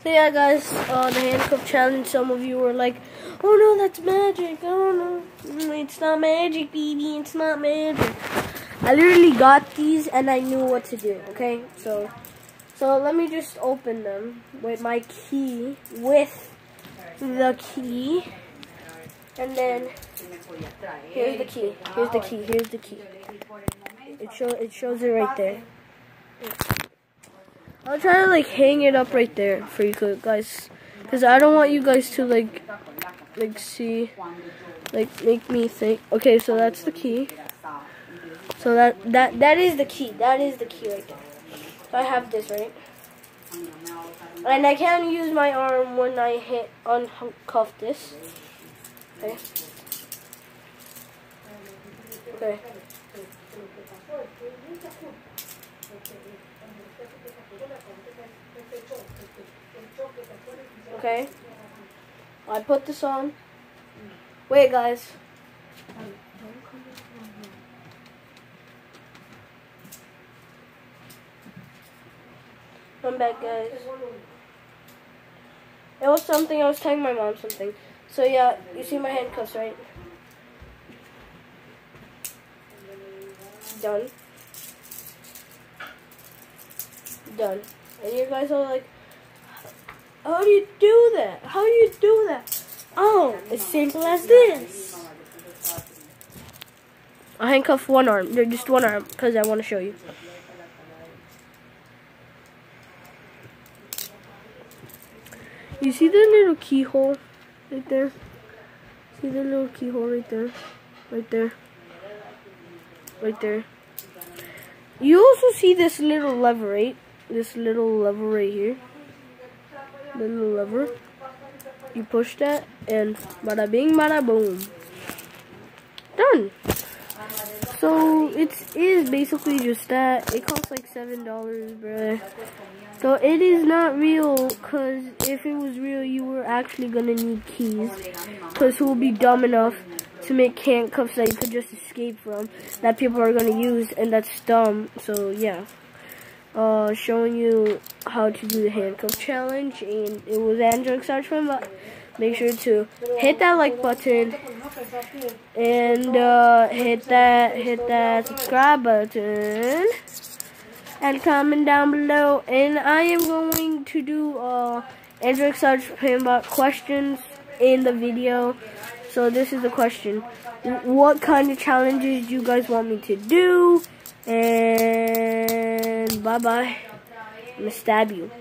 So yeah, guys, the handcuff challenge. Some of you were like, "Oh no, that's magic! Oh no, it's not magic, baby. It's not magic." I literally got these and I knew what to do. Okay, so let me just open them with my key, with the key, and then here's the key. Here's the key. Here's the key. It shows it right there. I'll try to like hang it up right there for you guys, because I don't want you guys to like see, like make me think. Okay, so that's the key. So that is the key. That is the key right there. So I have this, right? And I can't use my arm when I uncuff this. Okay. Okay. Okay. I put this on. Wait, guys. I'm back, guys. It was something, I was telling my mom something. So yeah, you see my handcuffs, right? Done. Done. And you guys are like, how do you do that? How do you do that? Oh, it's simple as this. I handcuff one arm. Just one arm, because I want to show you. You see the little keyhole right there? See the little keyhole right there? Right there. Right there. You also see this little lever, right? This little lever right here. The little lever. You push that and bada bing, bada boom. Done. So it is basically just that. It costs like $7, bruh. So it is not real, because if it was real, you were actually gonna need keys. Because who will be dumb enough to make handcuffs that you could just escape from, that people are gonna use, and that's dumb. So yeah, showing you how to do the handcuff challenge, and it was Andrew Search from. Make sure to hit that like button and hit that subscribe button and comment down below. And I am going to do Andrew Search Pinbot questions in the video. So this is the question: what kind of challenges do you guys want me to do? And bye bye. I'm gonna stab you.